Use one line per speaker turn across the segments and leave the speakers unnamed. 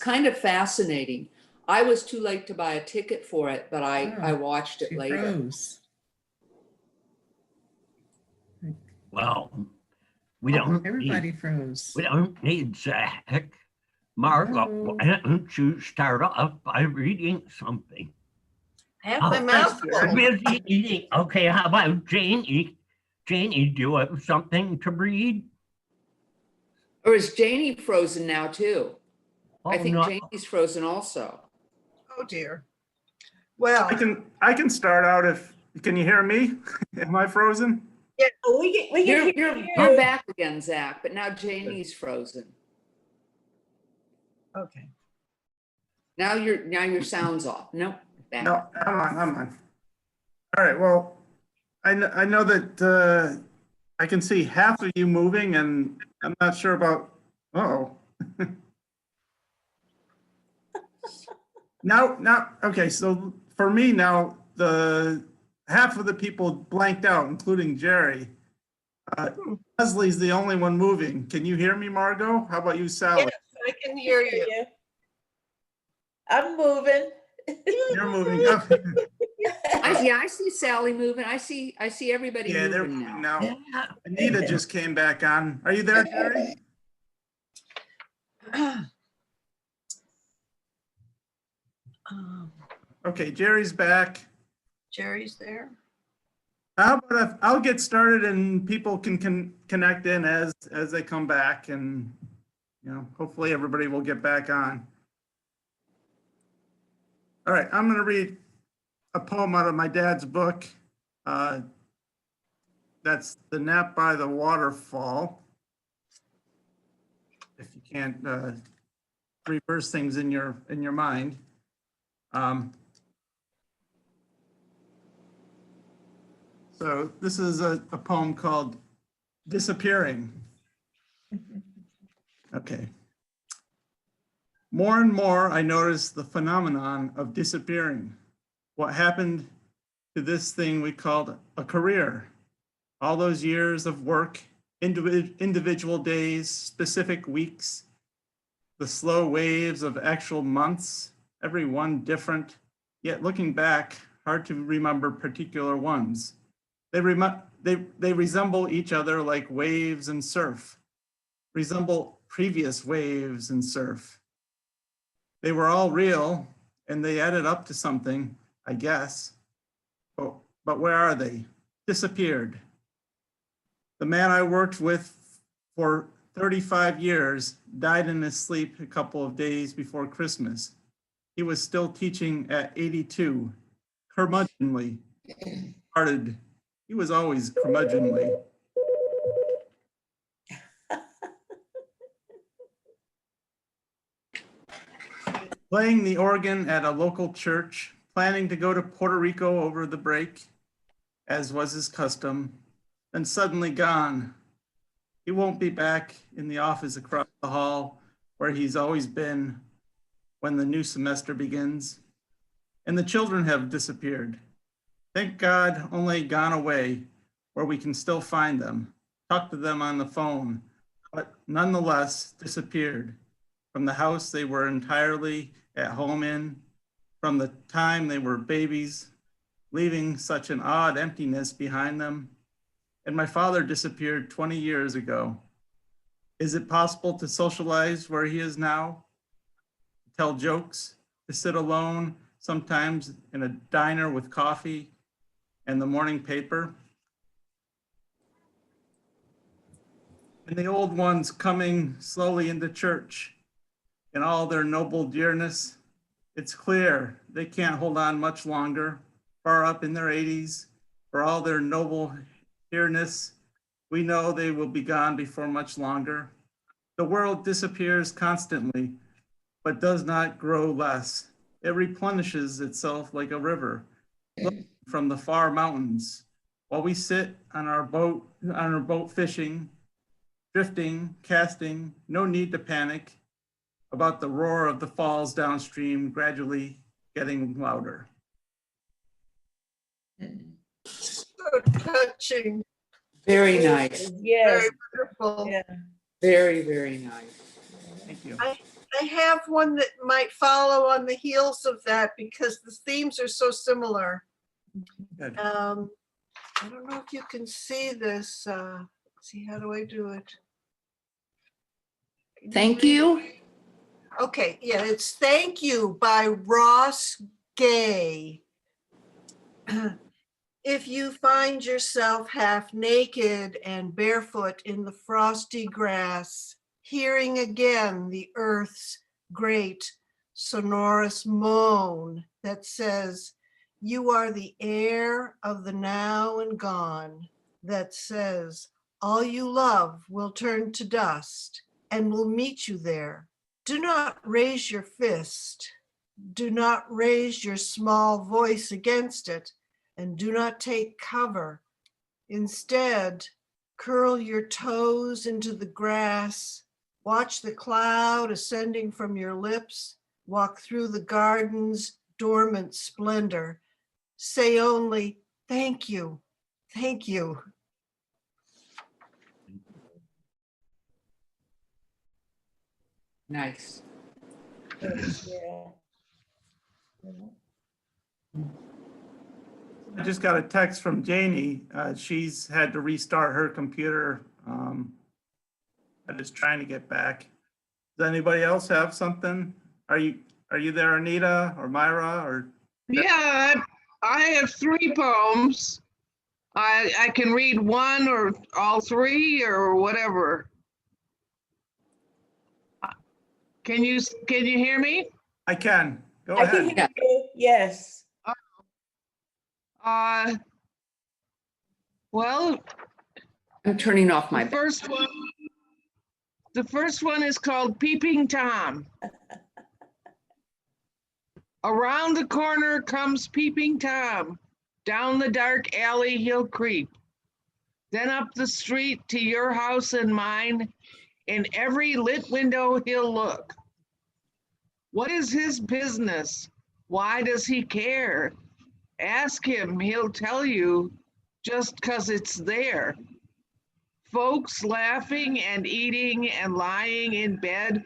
kind of fascinating. I was too late to buy a ticket for it, but I watched it
She
later.
froze.
Well, we don't
Everybody
need,
froze.
we don't need Zach. Margo,
Hello.
why don't you start off by reading something?
I have my mouth
You're
full.
busy eating. Okay, how about Janie? Janie, do you have something to read?
Or is Janie frozen now too? I
Oh,
think
no.
Janie's frozen also.
Oh dear. Well,
I can start out if, can you hear me? Am I frozen?
yeah, we can
You're
hear
you're
you.
back again, Zach, but now Janie's frozen.
Okay.
Now your sound's off. Nope. Back.
No, I'm on. All right, well, I know that I can see half of you moving and I'm not sure about, uh-oh. Now, okay, so for me now, the half of the people blanked out, including Jerry. Leslie's the only one moving. Can you hear me, Margot? How about you, Sally?
Yes, I can hear you.
I'm moving.
You're moving.
I see Sally moving. I see everybody
Yeah, they're
moving
moving
now.
now. Anita just came back on. Are you there, Jerry? Okay, Jerry's back.
Jerry's there.
How about if I'll get started and people can connect in as they come back, and hopefully everybody will get back on. All right, I'm going to read a poem out of my dad's book. That's The Nap by the Waterfall. If you can't reverse things in your mind. So this is a poem called Disappearing. Okay. More and more, I notice the phenomenon of disappearing. What happened to this thing we called a career? All those years of work, individual days, specific weeks, the slow waves of actual months, every one different, yet looking back, hard to remember particular ones. They resemble each other like waves and surf, resemble previous waves and surf. They were all real and they added up to something, I guess. But where are they? Disappeared. The man I worked with for 35 years died in his sleep a couple of days before Christmas. He was still teaching at 82, curmudgeonly, hearted. He was always curmudgeonly. Playing the organ at a local church, planning to go to Puerto Rico over the break, as was his custom, then suddenly gone. He won't be back in the office across the hall where he's always been when the new semester begins. And the children have disappeared. Thank God, only gone away where we can still find them, talk to them on the phone, but nonetheless disappeared from the house they were entirely at home in, from the time they were babies, leaving such an odd emptiness behind them. And my father disappeared 20 years ago. Is it possible to socialize where he is now? Tell jokes, to sit alone, sometimes in a diner with coffee and the morning paper? And the old ones coming slowly into church in all their noble dearness, it's clear they can't hold on much longer, far up in their 80s, for all their noble dearness. We know they will be gone before much longer. The world disappears constantly, but does not grow less. It replenishes itself like a river from the far mountains. While we sit on our boat fishing, drifting, casting, no need to panic about the roar of the falls downstream gradually getting louder.
So touching.
Very nice.
Yes.
Very wonderful.
Yeah.
Very, very nice.
Thank you.
I have one that might follow on the heels of that because the themes are so similar.
Good.
I don't know if you can see this. Let's see, how do I do it? Can
Thank
read?
you.
Okay, yeah, it's Thank You by Ross Gay. If you find yourself half naked and barefoot in the frosty grass, hearing again the earth's great sonorous moan that says, you are the air of the now and gone, that says, all you love will turn to dust and will meet you there. Do not raise your fist. Do not raise your small voice against it, and do not take cover. Instead, curl your toes into the grass, watch the cloud ascending from your lips, walk through the garden's dormant splendor. Say only, thank you, thank you.
Nice.
I just got a text from Janie. She's had to restart her computer. I'm just trying to get back. Does anybody else have something? Are you there, Anita or Myra or?
Yeah, I have 3 poems. I can read one or all 3 or whatever. Can you hear me?
I can. Go
I can
ahead.
hear you, yes.
Well,
I'm turning off my.
the first one is called Peeping Tom. Around the corner comes Peeping Tom. Down the dark alley he'll creep. Then up the street to your house and mine. In every lit window he'll look. What is his business? Why does he care? Ask him, he'll tell you, just 'cause it's there. Folks laughing and eating and lying in bed,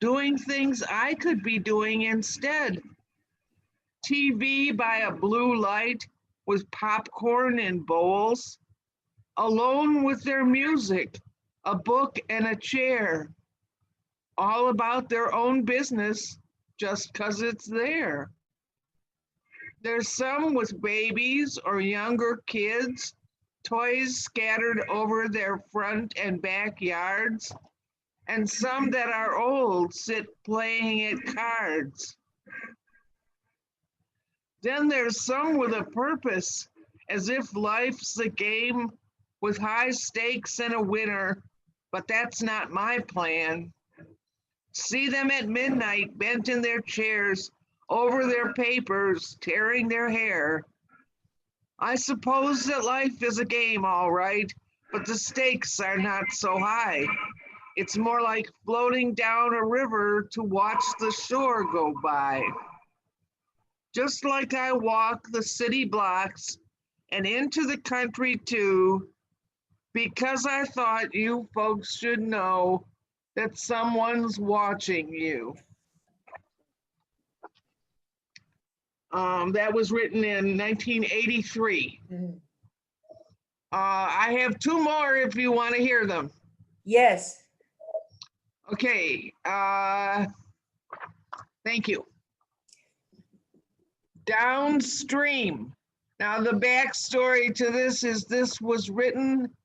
doing things I could be doing instead. TV by a blue light with popcorn in bowls, alone with their music, a book and a chair, all about their own business just 'cause it's there. There's some with babies or younger kids, toys scattered over their front and backyards, and some that are old sit playing at cards. Then there's some with a purpose, as if life's a game with high stakes and a winner, but that's not my plan. See them at midnight bent in their chairs, over their papers, tearing their hair. I suppose that life is a game, all right, but the stakes are not so high. It's more like floating down a river to watch the shore go by. Just like I walk the city blocks and into the country too, because I thought you folks should know that someone's watching you. That was written in 1983. I have 2 more if you want to hear them.
Yes.
Okay, thank you. Downstream. Now the backstory to this is this was written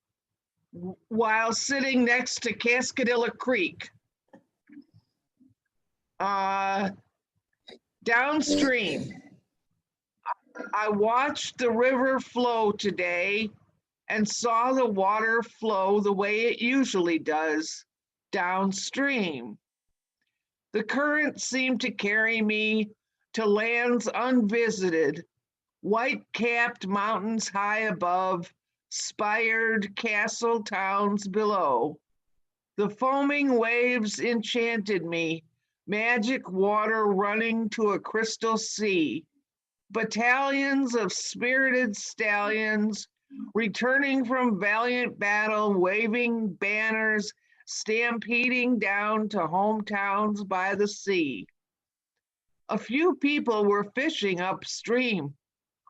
while sitting next to Cascadilla Creek. Downstream. I watched the river flow today and saw the water flow the way it usually does, downstream. The current seemed to carry me to lands unvisited, white-capped mountains high above, spired castle towns below. The foaming waves enchanted me, magic water running to a crystal sea. Battalions of spirited stallions returning from valiant battle, waving banners stampeding down to hometowns by the sea. A few people were fishing upstream.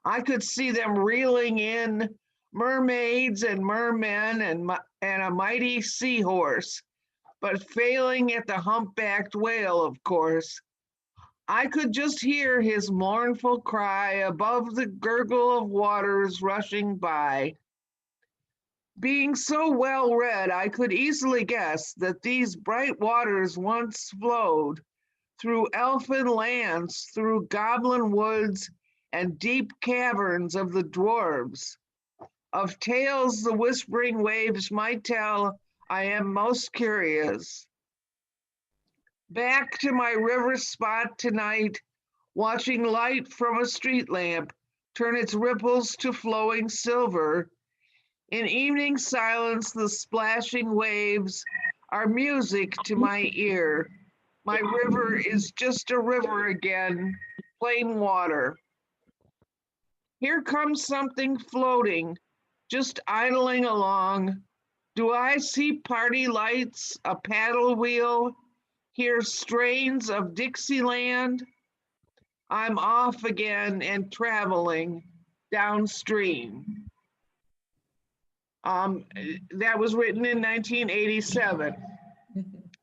I could see them reeling in mermaids and mermen and a mighty seahorse, but failing at the humpbacked whale, of course. I could just hear his mournful cry above the gurgle of waters rushing by. Being so well read, I could easily guess that these bright waters once flowed through elfin lands, through goblin woods, and deep caverns of the dwarves. Of tales the whispering waves might tell, I am most curious. Back to my river spot tonight, watching light from a street lamp turn its ripples to flowing silver. In evening silence, the splashing waves are music to my ear. My river is just a river again, plain water. Here comes something floating, just idling along. Do I see party lights, a paddle wheel, hear strains of Dixieland? I'm off again and traveling downstream. That was written in 1987.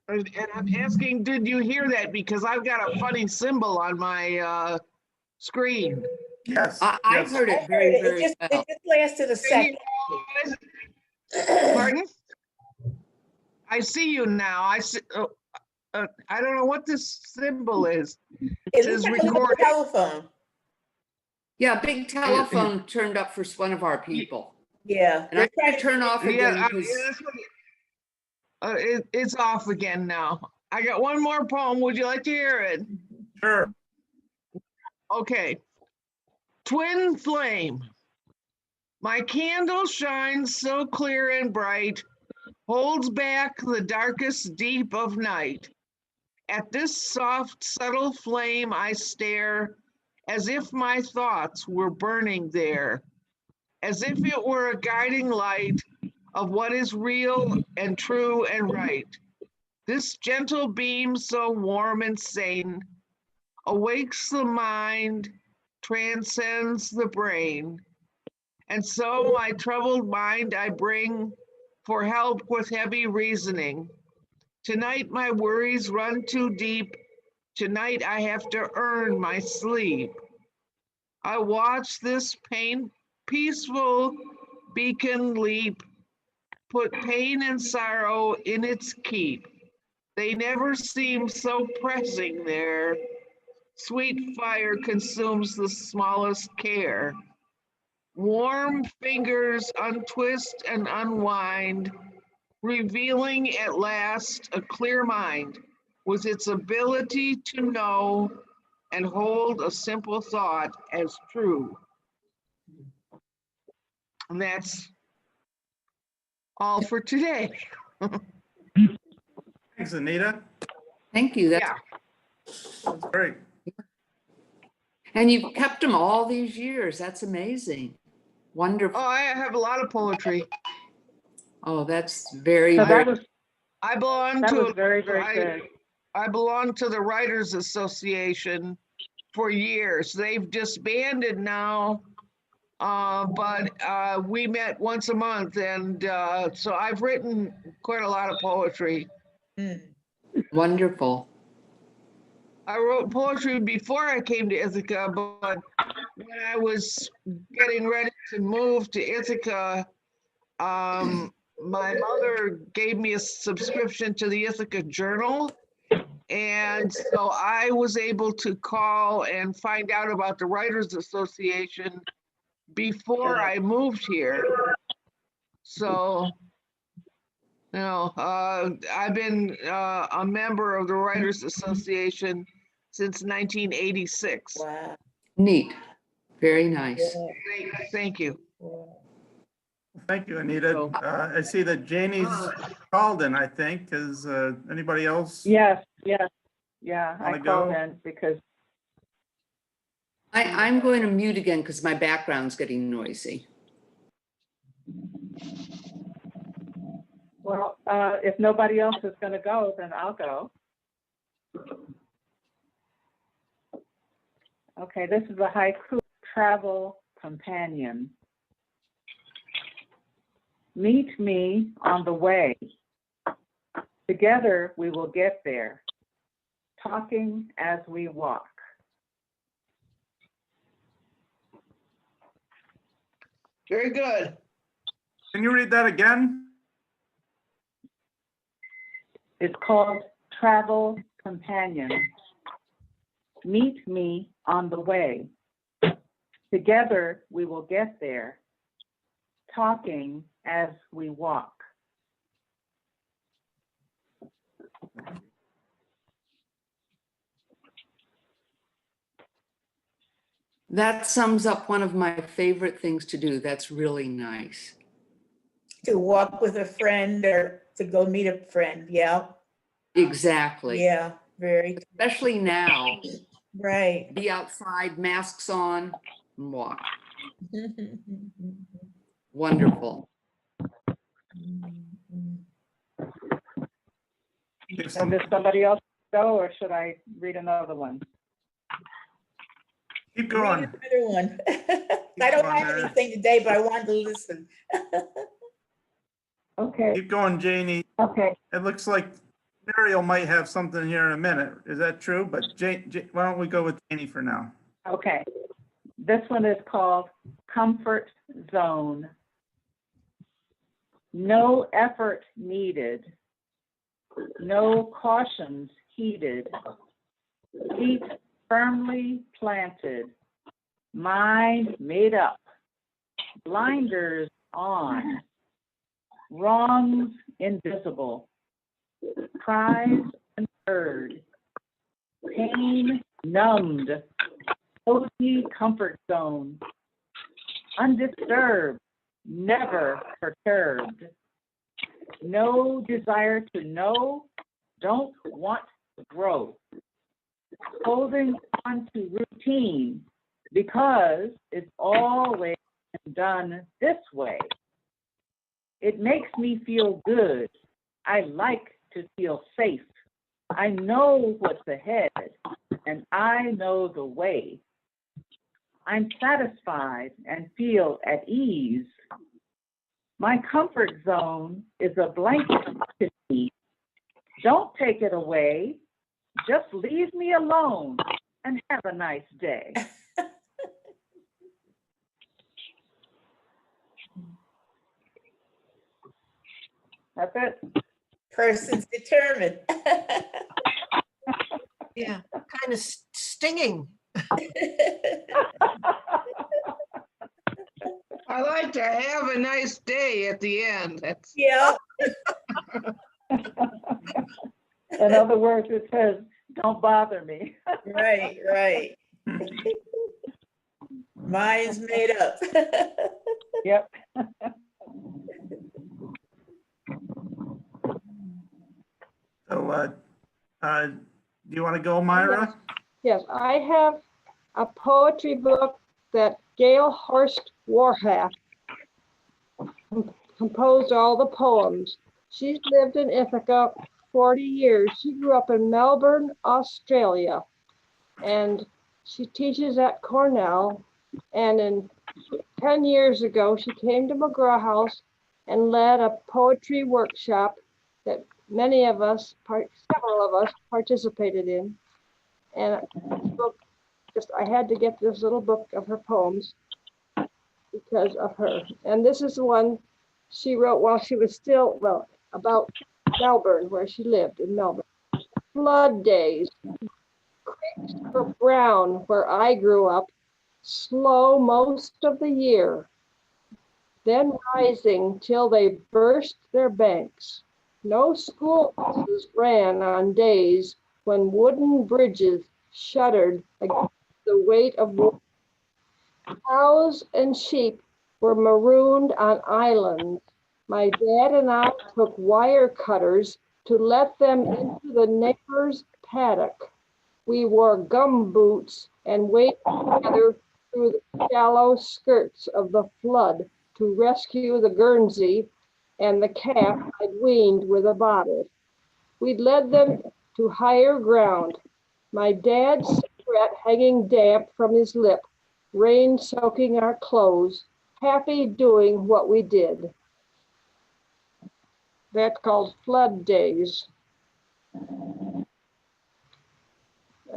And I'm asking, did you hear that? Because I've got a funny symbol on my screen.
Yes.
I
yes.
heard
I
it
heard
very,
it.
very
It
well.
just lasted a second.
Pardon? I see you now. I see. I don't know what this symbol is.
It
says
looks like a little
recording.
telephone.
Yeah, big telephone turned up for one of our people.
Yeah.
And I tried to turn off again
Yeah,
because
that's what it's off again now. I got one more poem. Would you like to hear it?
Sure.
Okay. Twin flame. My candle shines so clear and bright, holds back the darkest deep of night. At this soft, subtle flame I stare, as if my thoughts were burning there, as if it were a guiding light of what is real and true and right. This gentle beam, so warm and sane, awakes the mind, transcends the brain. And so my troubled mind I bring for help with heavy reasoning. Tonight my worries run too deep. Tonight I have to earn my sleep. I watch this peaceful beacon leap, put pain and sorrow in its keep. They never seem so pressing there. Sweet fire consumes the smallest care. Warm fingers untwist and unwind, revealing at last a clear mind with its ability to know and hold a simple thought as true. And that's all for today.
Thanks, Anita.
thank you.
Yeah,
That's great.
And you've kept them all these years. That's amazing. Wonderful.
oh, I have a lot of poetry.
Oh, that's very,
So
very,
I belong
that was
to,
very, very good.
I belong to the Writers Association for years. They've disbanded now, but we met once a month, and so I've written quite a lot of poetry.
wonderful.
I wrote poetry before I came to Ithaca, but when I was getting ready to move to Ithaca, my mother gave me a subscription to the Ithaca Journal. And so I was able to call and find out about the Writers Association before I moved here. So, I've been a member of the Writers Association since 1986.
Wow.
Neat. Very nice.
Thank you.
Thank you, Anita. I see that Janie's called in, I think. Is anybody else?
Yes, yes, yeah, I
Wanna
called
go?
in because,
I'm going to mute again because my background's getting noisy.
well, Well, if nobody else is going to go, then I'll go. Okay, this is a haiku travel companion. Meet me on the way. Together we will get there, talking as we walk.
Very good.
Can you read that again?
It's called Travel Companion. Meet me on the way. Together we will get there, talking as we walk.
That sums up one of my favorite things to do. That's really nice.
To walk with a friend or to go meet a friend. Yeah,
Exactly.
yeah, very
Especially now,
right.
be outside, masks on, and walk. Wonderful.
If
And does somebody else go, or should I read another one?
Keep
Read
going.
another one. I don't
going
have
there.
anything today, but I wanted to listen.
Okay,
Keep going, Janie.
okay.
It looks like Muriel might have something here in a minute. Is that true? But why don't we go with Janie for now?
Okay, this one is called Comfort Zone. No effort needed, no cautions heeded, feet firmly planted, mind made up, blinders on, wrongs invisible, cries unheard, pain numbed, cozy comfort zone, undisturbed, never perturbed, no desire to know, don't want to grow, holding on to routine because it's always been done this way. It makes me feel good. I like to feel safe. I know what's ahead and I know the way. I'm satisfied and feel at ease. My comfort zone is a blanket to me. Don't take it away. Just leave me alone and have a nice day. That's it.
Person's determined.
Yeah, kind of stinging.
I like to have a nice day at the end. That's
Yeah,
In other words, it says, don't bother me.
right, right. Mine's made up.
Yep.
So, do you want to go, Myra?
Yes, I have a poetry book that Gail Horst Warhaft composed all the poems. She's lived in Ithaca 40 years. She grew up in Melbourne, Australia, and she teaches at Cornell. And 10 years ago, she came to McGraw-House and led a poetry workshop that many of us, several of us participated in. And this book, I had to get this little book of her poems because of her. And this is the one she wrote while she was still, well, about Melbourne, where she lived in Melbourne. Flood days. Creeks were brown where I grew up, slow most of the year, then rising till they burst their banks. No school buses ran on days when wooden bridges shuddered against the weight of water. Cows and sheep were marooned on islands. My dad and I took wire cutters to let them into the neighbor's paddock. We wore gum boots and waded together through the shallow skirts of the flood to rescue the Guernsey and the calf I'd weaned with a bottle. We'd led them to higher ground. My dad's cigarette hanging damp from his lip, rain soaking our clothes, happy doing what we did. That's called Flood Days. And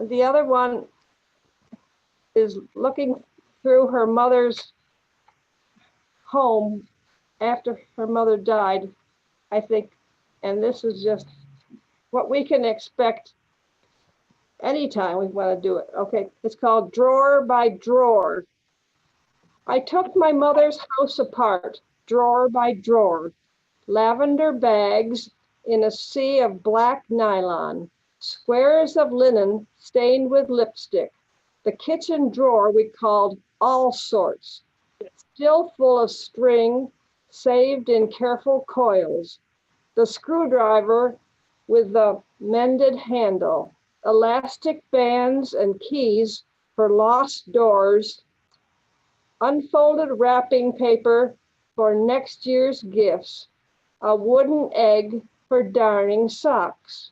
the other one is looking through her mother's home after her mother died, I think, and this is just what we can expect anytime we want to do it. Okay, it's called Drawer by Drawer. I took my mother's house apart, drawer by drawer. Lavender bags in a sea of black nylon, squares of linen stained with lipstick. The kitchen drawer we called all sorts, still full of string, saved in careful coils. The screwdriver with the mended handle, elastic bands and keys for lost doors, unfolded wrapping paper for next year's gifts, a wooden egg for darning socks.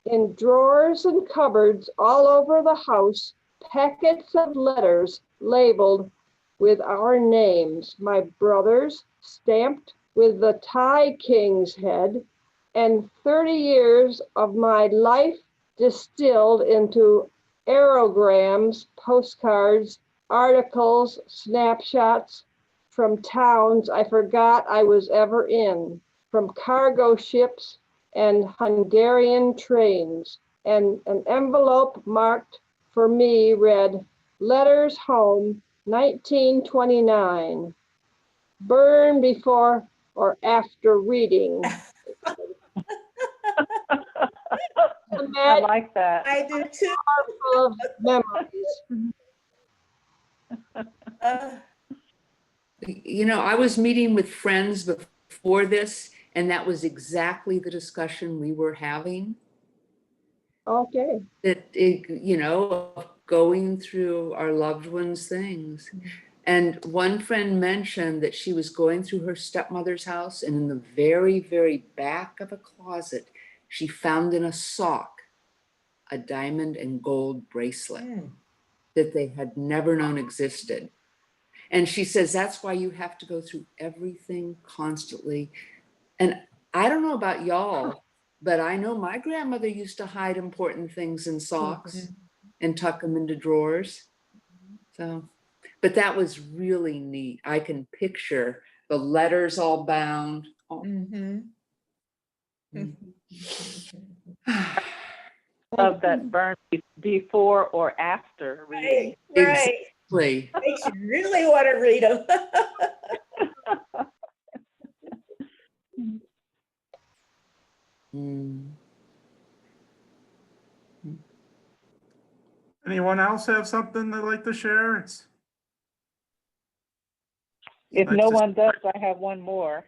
In drawers and cupboards all over the house, packets of letters labeled with our names, my brother's, stamped with the Thai King's head, and 30 years of my life distilled into aerograms, postcards, articles, snapshots from towns I forgot I was ever in, from cargo ships and Hungarian trains, and an envelope marked for me read, "Letters Home, 1929. Burn before or after reading."
I like that.
I do too.
Full of memories.
You know, I was meeting with friends before this, and that was exactly the discussion we were having.
Okay.
That, you know, going through our loved ones' things. And one friend mentioned that she was going through her stepmother's house, and in the very, very back of a closet, she found in a sock a diamond and gold bracelet that they had never known existed. And she says, that's why you have to go through everything constantly. And I don't know about y'all, but I know my grandmother used to hide important things in socks and tuck them into drawers. So, but that was really neat. I can picture the letters all bound. Oh.
Of that burn before or after reading.
Right.
Exactly.
Makes you really want to read them.
Anyone else have something they'd like to share?
If
I
no
just-
one does, I have one more.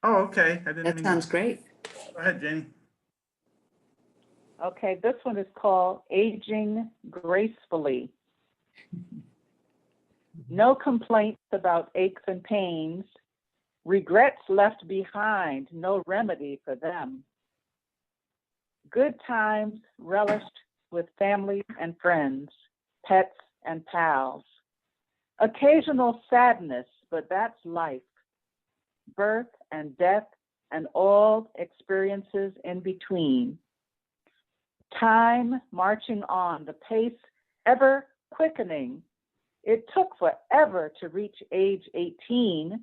Oh, okay. I didn't
That
even
sounds
know.
great.
Go ahead, Janie.
Okay, this one is called Aging Gracefully. No complaints about aches and pains, regrets left behind, no remedy for them. Good times relished with family and friends, pets and pals. Occasional sadness, but that's life. Birth and death and all experiences in between. Time marching on, the pace ever quickening. It took forever to reach age 18.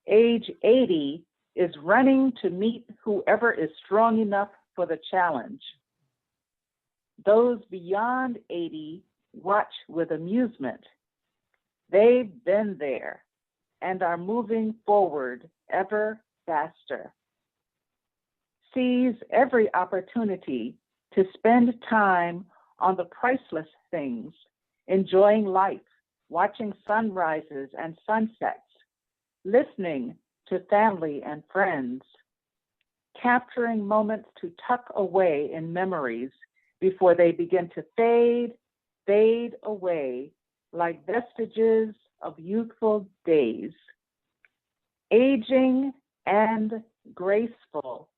Age 80 is running to meet whoever is strong enough for the challenge. Those beyond 80 watch with amusement. They've been there and are moving forward ever faster. Seize every opportunity to spend time on the priceless things, enjoying life, watching sunrises and sunsets, listening to family and friends, capturing moments to tuck away in memories before they begin to fade away like vestiges of youthful days. Aging and graceful.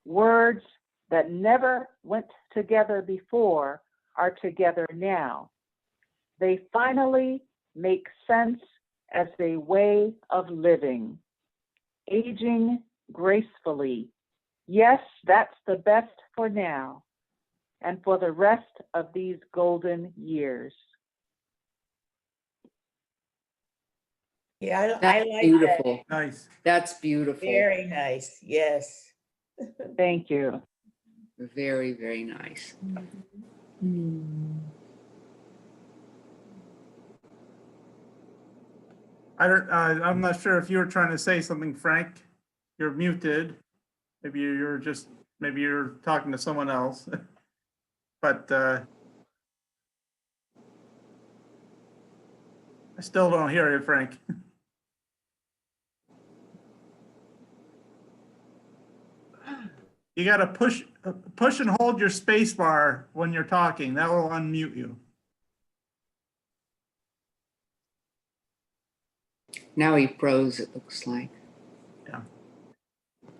Words that never went together before are together now. They finally make sense as a way of living. Aging gracefully. Yes, that's the best for now and for the rest of these golden years.
Yeah, I
That's
like that.
beautiful.
Nice.
That's beautiful.
Very nice, yes.
Thank you.
Very, very nice.
I'm not sure if you were trying to say something, Frank. You're muted. Maybe maybe you're talking to someone else. But I still don't hear you, Frank. You got to push and hold your space bar when you're talking. That will unmute you.
Now he froze, it looks like.
Yeah.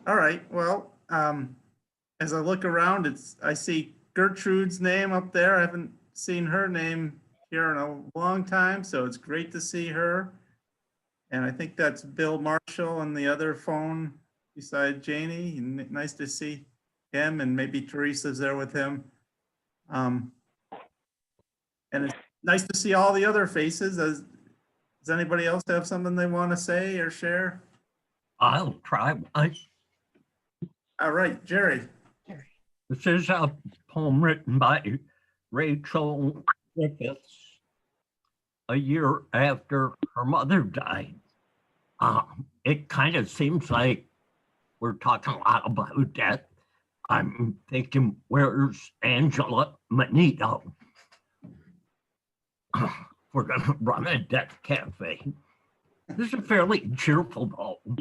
All right. Well, as I look around, I see Gertrude's name up there. I haven't seen her name here in a long time, so it's great to see her. And I think that's Bill Marshall on the other phone beside Janie. Nice to see him, and maybe Teresa's there with him. And it's nice to see all the other faces. Does anybody else have something they want to say or share?
I'll try.
All right, Jerry.
This is a poem written by Rachel Griffiths a year after her mother died. It kind of seems like we're talking a lot about death. I'm thinking, where's Angela Manito? We're going to run a death cafe. This is a fairly cheerful poem.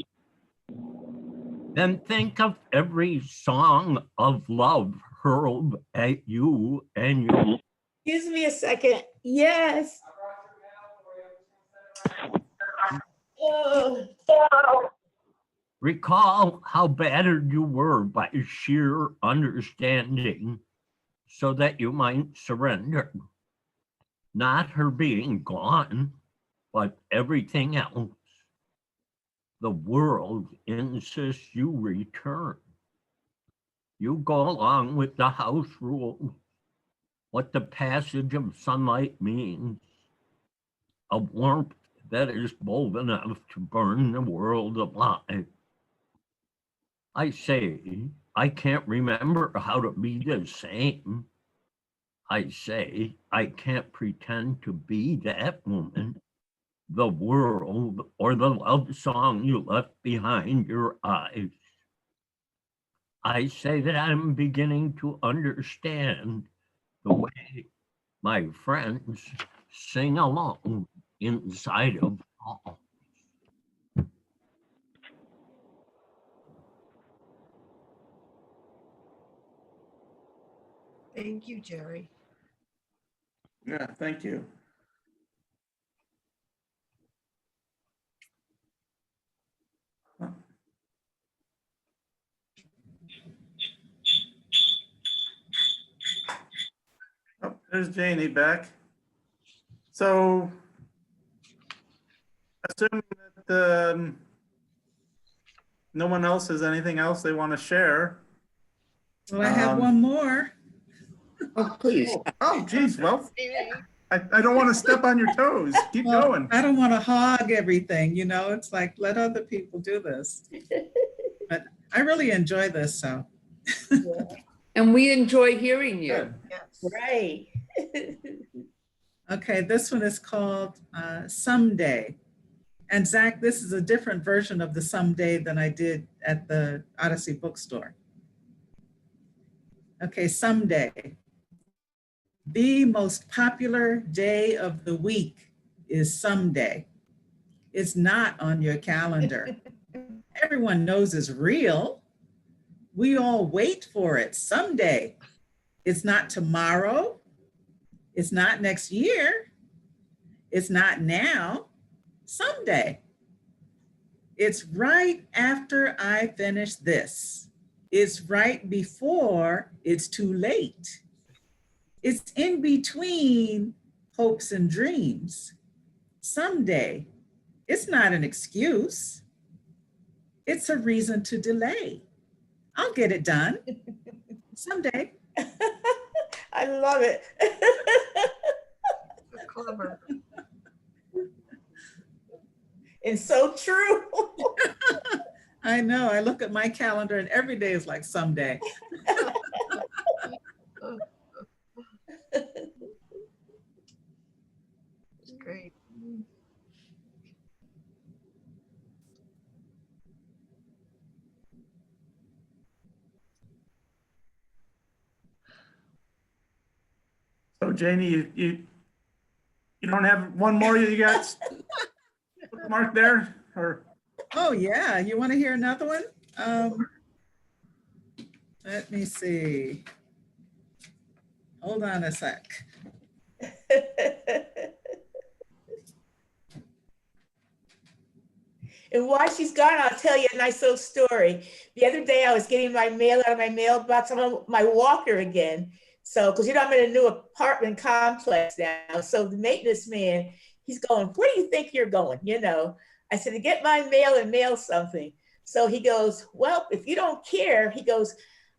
Then think of every song of love hurled at you and your.
Excuse me a second. Yes. Oh.
Recall how battered you were by sheer understanding so that you might surrender. Not her being gone, but everything else. The world insists you return. You go along with the house rules, what the passage of sunlight means, a warmth that is bold enough to burn the world alive. I say, I can't remember how to be the same. I say, I can't pretend to be that woman, the world, or the love song you left behind your eyes. I say that I'm beginning to understand the way my friends sing along inside of all.
Thank you, Jerry.
Yeah, thank you. Oh, there's Janie back. So, assuming that no one else has anything else they want to share.
Well, I have one more.
Oh, please.
Oh, geez. Well, I don't want to step on your toes. Keep going.
I don't want to hog everything, you know, it's like, let other people do this. But I really enjoy this, so.
And we enjoy hearing you.
Good.
Yes.
Right.
Okay, this one is called Someday. And Zach, this is a different version of the Someday than I did at the Odyssey bookstore. Okay, Someday. The most popular day of the week is someday. It's not on your calendar. Everyone knows it's real. We all wait for it someday. It's not tomorrow. It's not next year. It's not now. Someday. It's right after I finish this. It's right before it's too late. It's in between hopes and dreams. Someday, it's not an excuse. It's a reason to delay. I'll get it done someday.
I love it.
Clever.
It's so true.
I know. I look at my calendar and every day is like someday.
It's great.
So Janie, you don't have one more you got marked there, or?
Oh yeah, you want to hear another one? Let me see. Hold on a sec.
And while she's gone, I'll tell you a nice little story. The other day, I was getting my mail out of my mailbox on my walker again. So, because I'm in a new apartment complex now. So the maintenance man, he's going, where do you think you're going? I said, to get my mail and mail something. So he goes, well, if you don't care, he goes,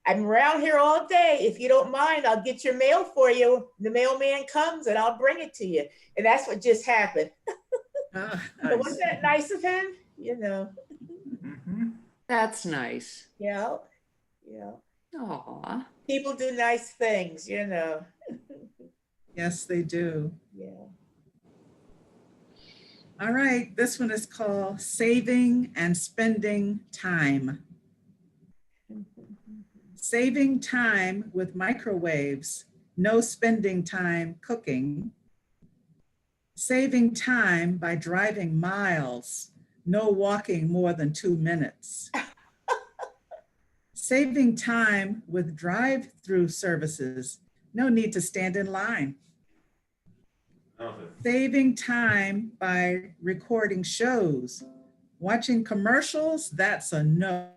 I'm around here all day. If you don't mind, I'll get your mail for you. The mailman comes and I'll bring it to you. And that's what just happened.
Ah,
So
nice.
wasn't that nice of him?
Mhm.
That's nice.
Yeah.
Aw.
People do nice things.
Yes, they do.
Yeah.
All right, this one is called Saving and Spending Time. Saving time with microwaves, no spending time cooking. Saving time by driving miles, no walking more than 2 minutes. Saving time with drive-through services, no need to stand in line. Saving time by recording shows. Watching commercials, that's a no.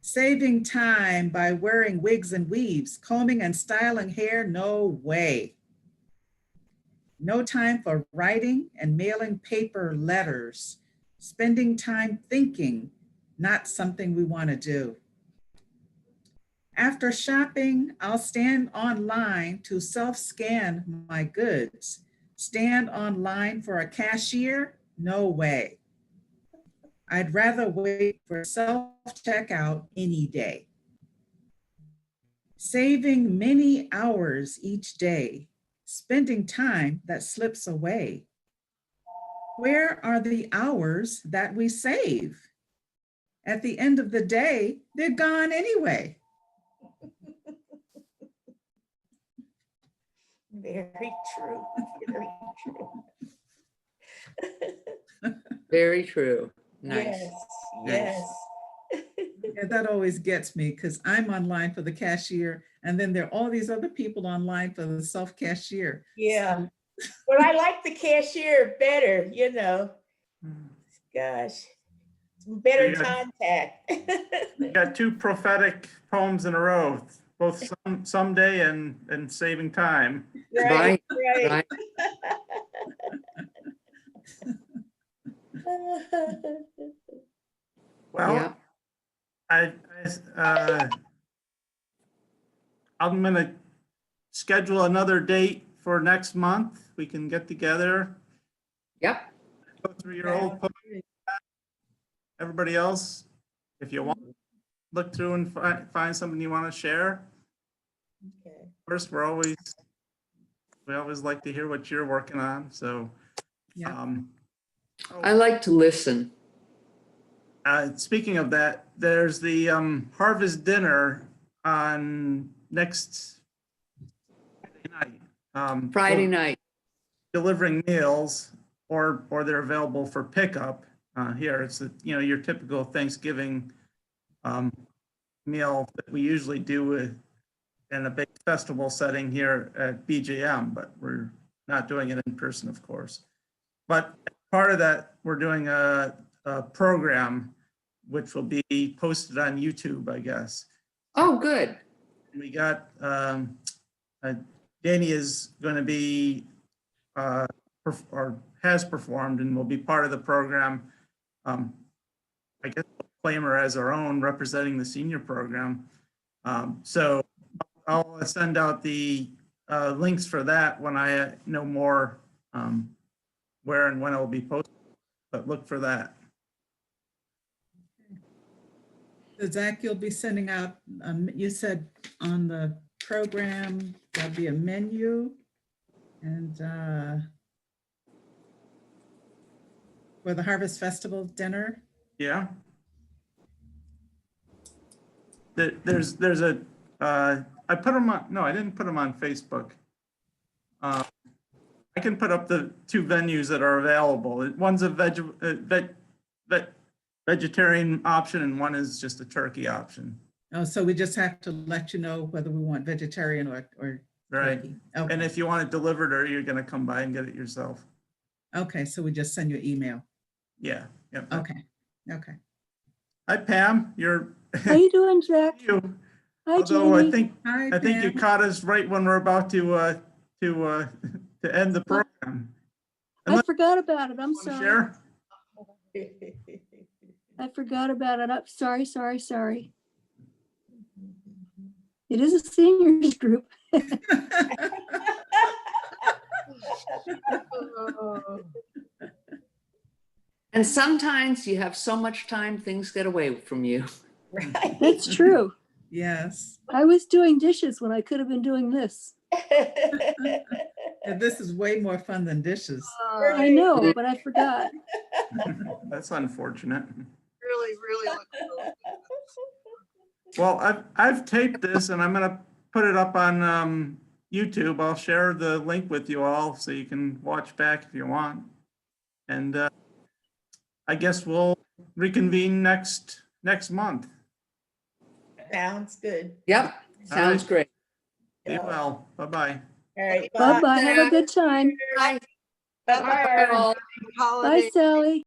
Saving time by wearing wigs and weaves, combing and styling hair, no way. No time for writing and mailing paper letters. Spending time thinking, not something we want to do. After shopping, I'll stand online to self-scan my goods. Stand online for a cashier? No way. I'd rather wait for self-checkout any day. Saving many hours each day, spending time that slips away. Where are the hours that we save? At the end of the day, they're gone anyway.
Very true. Very true.
Very true. Nice.
Yes.
Yeah, that always gets me because I'm online for the cashier and then there are all these other people online for the self-cashier.
Yeah. But I like the cashier better, Gosh. Better
Yeah.
contact.
You got two prophetic poems in a row, both someday and saving time.
Right.
Right.
Well,
Yeah.
I'm gonna schedule another date for next month. We can get together,
Yep.
go through your old poems. Everybody else, if you want, look through and find something you want to share.
Okay.
First, we always like to hear what you're working on. So,
Yeah.
I like to listen.
Speaking of that, there's the harvest dinner on next Friday night.
Friday night.
Delivering meals, or they're available for pickup. Here, it's your typical Thanksgiving meal that we usually do in a big festival setting here at BJM, but we're not doing it in person, of course. But part of that, we're doing a program which will be posted on YouTube, I guess.
Oh, good.
We got, Danny is going to be, or has performed and will be part of the program. I guess we'll claim her as our own, representing the senior program. So I'll send out the links for that when I know more where and when it will be posted, but look for that.
So Zach, you'll be sending out, you said on the program, there'll be a menu and for the Harvest Festival dinner.
Yeah. There's a, I put them on, no, I didn't put them on Facebook. I can put up the 2 venues that are available. One's a vegetarian option and one is just a turkey option.
Oh, so we just have to let you know whether we want vegetarian or
Right.
turkey. Okay.
And if you want it delivered or you're going to come by and get it yourself.
Okay, so we just send you an email.
Yeah. Yep.
Okay, okay.
Hi, Pam. You're
How you doing, Jack?
you.
Hi,
Although
Jamie.
Hi,
I think you
Pam.
caught us right when we're about to end the program.
I forgot about it. I'm
Want to
sorry.
share?
I forgot about it. I'm sorry. It is a seniors group.
And sometimes you have so much time, things get away from you.
Right.
That's true.
Yes,
I was doing dishes when I could have been doing this.
and this is way more fun than dishes.
I know, but I forgot.
That's unfortunate.
Really look forward to this.
Well, I've taped this and I'm gonna put it up on YouTube. I'll share the link with you all so you can watch back if you want. And I guess we'll reconvene next month.
Sounds good.
Yep, sounds great.
Be well. Bye-bye.
All right.
Bye-bye. Have a good time.
Bye.
Bye.
Bye, all.
Bye, Sally.